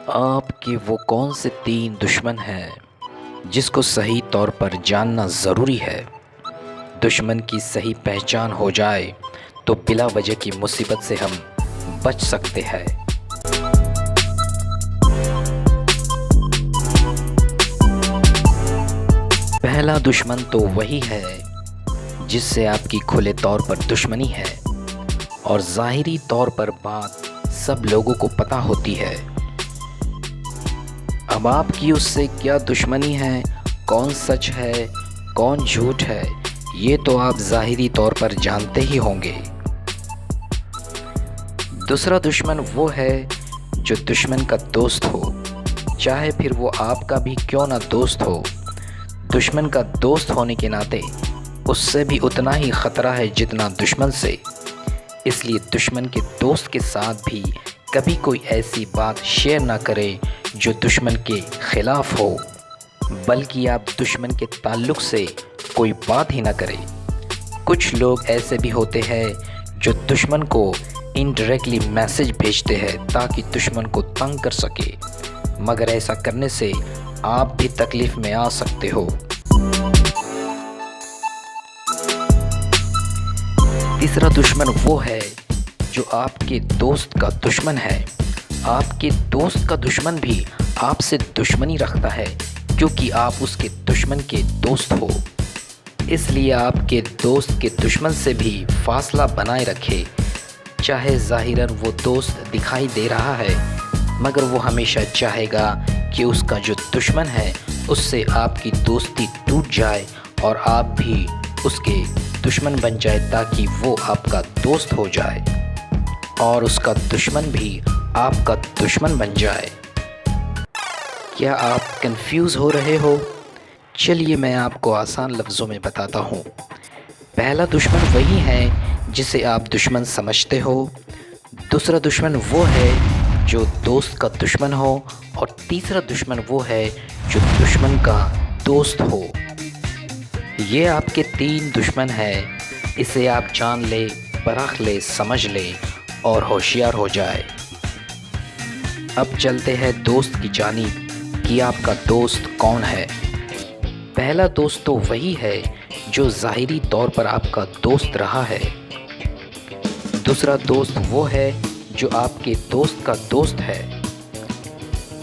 آپ کے وہ کون سے تین دشمن ہیں جس کو صحیح طور پر جاننا ضروری ہے؟ دشمن کی صحیح پہچان ہو جائے تو بلا وجہ کی مصیبت سے ہم بچ سکتے ہیں۔ پہلا دشمن تو وہی ہے جس سے آپ کی کھلے طور پر دشمنی ہے اور ظاہری طور پر بات سب لوگوں کو پتہ ہوتی ہے۔ اب آپ کی اس سے کیا دشمنی ہے، کون سچ ہے کون جھوٹ ہے، یہ تو آپ ظاہری طور پر جانتے ہی ہوں گے۔ دوسرا دشمن وہ ہے جو دشمن کا دوست ہو، چاہے پھر وہ آپ کا بھی کیوں نہ دوست ہو۔ دشمن کا دوست ہونے کے ناطے اس سے بھی اتنا ہی خطرہ ہے جتنا دشمن سے، اس لیے دشمن کے دوست کے ساتھ بھی کبھی کوئی ایسی بات شیئر نہ کرے جو دشمن کے خلاف ہو، بلکہ آپ دشمن کے تعلق سے کوئی بات ہی نہ کریں۔ کچھ لوگ ایسے بھی ہوتے ہیں جو دشمن کو انڈائریکٹلی میسج بھیجتے ہیں تاکہ دشمن کو تنگ کر سکے، مگر ایسا کرنے سے آپ بھی تکلیف میں آ سکتے ہو۔ تیسرا دشمن وہ ہے جو آپ کے دوست کا دشمن ہے۔ آپ کے دوست کا دشمن بھی آپ سے دشمنی رکھتا ہے کیونکہ آپ اس کے دشمن کے دوست ہو، اس لیے آپ کے دوست کے دشمن سے بھی فاصلہ بنائے رکھے۔ چاہے ظاہراً وہ دوست دکھائی دے رہا ہے، مگر وہ ہمیشہ چاہے گا کہ اس کا جو دشمن ہے اس سے آپ کی دوستی ٹوٹ جائے اور آپ بھی اس کے دشمن بن جائے تاکہ وہ آپ کا دوست ہو جائے اور اس کا دشمن بھی آپ کا دشمن بن جائے۔ کیا آپ کنفیوز ہو رہے ہو؟ چلیے میں آپ کو آسان لفظوں میں بتاتا ہوں۔ پہلا دشمن وہی ہے جسے آپ دشمن سمجھتے ہو، دوسرا دشمن وہ ہے جو دوست کا دشمن ہو، اور تیسرا دشمن وہ ہے جو دشمن کا دوست ہو۔ یہ آپ کے تین دشمن ہیں، اسے آپ جان لے، پرکھ لے، سمجھ لے اور ہوشیار ہو جائے۔ اب چلتے ہیں دوست کی جانب کہ آپ کا دوست کون ہے۔ پہلا دوست تو وہی ہے جو ظاہری طور پر آپ کا دوست رہا ہے۔ دوسرا دوست وہ ہے جو آپ کے دوست کا دوست ہے،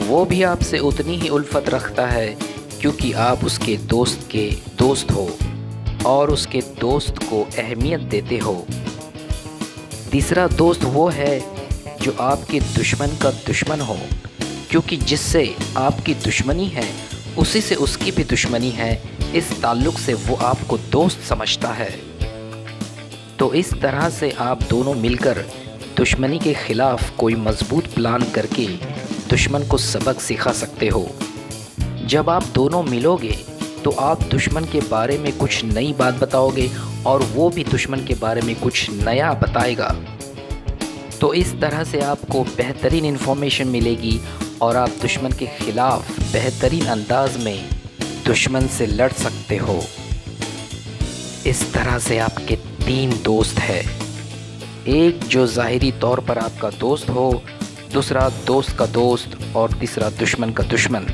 وہ بھی آپ سے اتنی ہی الفت رکھتا ہے کیونکہ آپ اس کے دوست ہو اور اس کے دوست کو اہمیت دیتے ہو۔ تیسرا دوست وہ ہے جو آپ کے دشمن کا دشمن ہو، کیونکہ جس سے آپ کی دشمنی ہے اسی سے اس کی بھی دشمنی ہے، اس تعلق سے وہ آپ کو دوست سمجھتا ہے۔ تو اس طرح سے آپ دونوں مل کر دشمنی کے خلاف کوئی مضبوط پلان کر کے دشمن کو سبق سکھا سکتے ہو۔ جب آپ دونوں ملو گے تو آپ دشمن کے بارے میں کچھ نئی بات بتاؤ گے اور وہ بھی دشمن کے بارے میں کچھ نیا بتائے گا، تو اس طرح سے آپ کو بہترین انفارمیشن ملے گی اور آپ دشمن کے خلاف بہترین انداز میں دشمن سے لڑ سکتے ہو۔ اس طرح سے آپ کے تین دوست ہیں، ایک جو ظاہری طور پر آپ کا دوست ہو، دوسرا دوست کا دوست اور تیسرا دشمن کا دشمن۔